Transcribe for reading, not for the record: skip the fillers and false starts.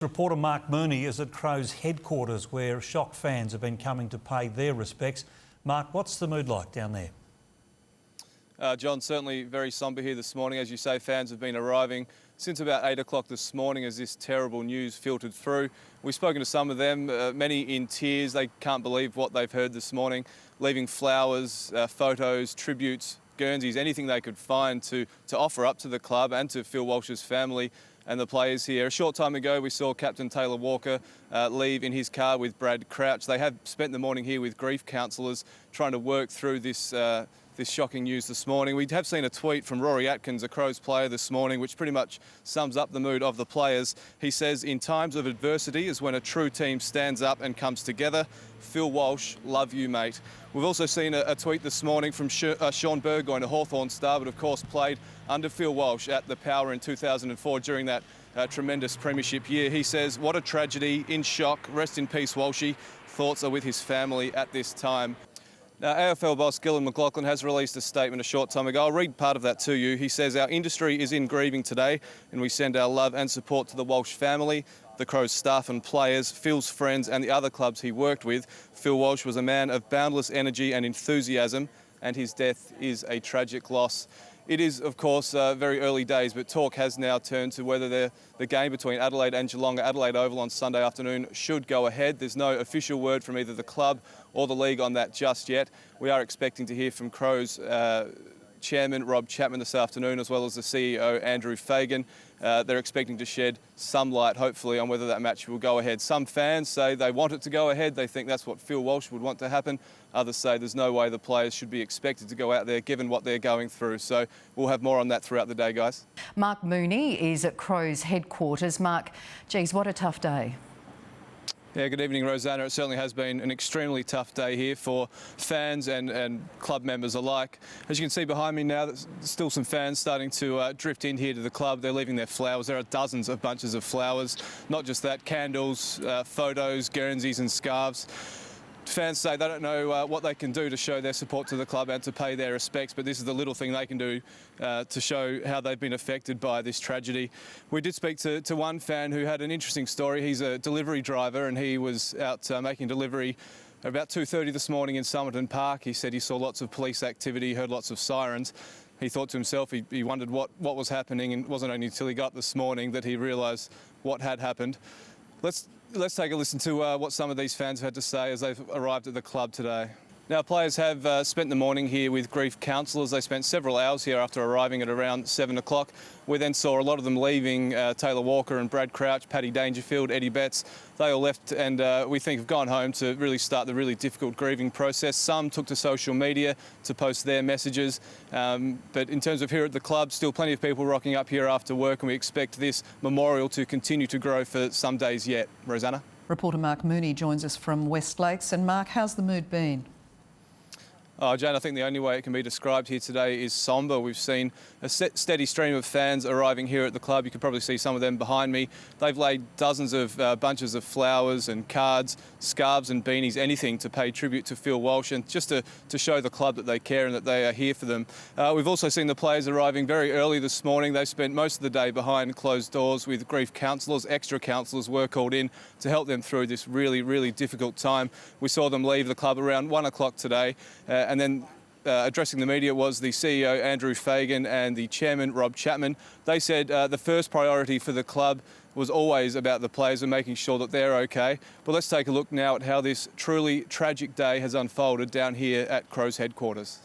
Reporter Mark Mooney is at Crows headquarters where shocked fans have been coming to pay their respects. Mark, what's the mood like down there? John, certainly very sombre here this morning. As you say, fans have been arriving since about 8 o'clock this morning as this terrible news filtered through. We've spoken to some of them, many in tears. They can't believe what they've heard this morning, leaving flowers, photos, tributes, Guernseys, anything they could find to offer up to the club and to Phil Walsh's family and the players here. A short time ago, we saw Captain Taylor Walker leave in his car with Brad Crouch. They have spent the morning here with grief counsellors trying to work through this shocking news this morning. We have seen a tweet from Rory Atkins, a Crows player, this morning, which pretty much sums up the mood of the players. He says, "In times of adversity is when a true team stands up and comes together. Phil Walsh, love you, mate." We've also seen a tweet this morning from Sean Burgoyne, a Hawthorn star, but of course played under Phil Walsh at the Power in 2004 during that tremendous premiership year. He says, "What a tragedy, in shock, rest in peace Walshy. Thoughts are with his family at this time." Now, AFL boss Gillon McLachlan has released a statement a short time ago. I'll read part of that to you. He says, "Our industry is in grieving today and we send our love and support to the Walsh family, the Crows staff and players, Phil's friends and the other clubs he worked with. Phil Walsh was a man of boundless energy and enthusiasm and his death is a tragic loss." It is, of course, very early days, but talk has now turned to whether the game between Adelaide and Geelong at Adelaide Oval on Sunday afternoon should go ahead. There's no official word from either the club or the league on that just yet. We are expecting to hear from Crows Chairman Rob Chapman this afternoon, as well as the CEO Andrew Fagan. They're expecting to shed some light, hopefully, on whether that match will go ahead. Some fans say they want it to go ahead. They think that's what Phil Walsh would want to happen. Others say there's no way the players should be expected to go out there given what they're going through. So we'll have more on that throughout the day, guys. Mark Mooney is at Crows headquarters. Mark, geez, what a tough day. Yeah, good evening, Rosanna. It certainly has been an extremely tough day here for fans and club members alike. As you can see behind me now, there's still some fans starting to drift in here to the club. They're leaving their flowers. There are dozens of bunches of flowers. Not just that, candles, photos, Guernseys and scarves. Fans say they don't know what they can do to show their support to the club and to pay their respects, but this is the little thing they can do to show how they've been affected by this tragedy. We did speak to one fan who had an interesting story. He's a delivery driver and he was out making delivery about 2:30 this morning in Somerton Park. He said he saw lots of police activity, heard lots of sirens. He thought to himself, he wondered what was happening, and it wasn't only until he got this morning that he realised what had happened. Let's take a listen to what some of these fans have had to say as they've arrived at the club today. Now, players have spent the morning here with grief counsellors. They spent several hours here after arriving at around 7 o'clock. We then saw a lot of them leaving, Taylor Walker and Brad Crouch, Paddy Dangerfield, Eddie Betts. They all left and we think have gone home to really start the really difficult grieving process. Some took to social media to post their messages. But in terms of here at the club, still plenty of people rocking up here after work, and we expect this memorial to continue to grow for some days yet. Rosanna? Reporter Mark Mooney joins us from West Lakes. And Mark, how's the mood been? Oh, Jane, I think the only way it can be described here today is sombre. We've seen a steady stream of fans arriving here at the club. You can probably see some of them behind me. They've laid dozens of bunches of flowers and cards, scarves and beanies, anything to pay tribute to Phil Walsh and just to show the club that they care and that they are here for them. We've also seen the players arriving very early this morning. They spent most of the day behind closed doors with grief counsellors. Extra counsellors were called in to help them through this really, really difficult time. We saw them leave the club around 1 o'clock today. And then addressing the media was the CEO Andrew Fagan and the chairman Rob Chapman. They said the first priority for the club was always about the players and making sure that they're okay. But let's take a look now at how this truly tragic day has unfolded down here at Crows headquarters.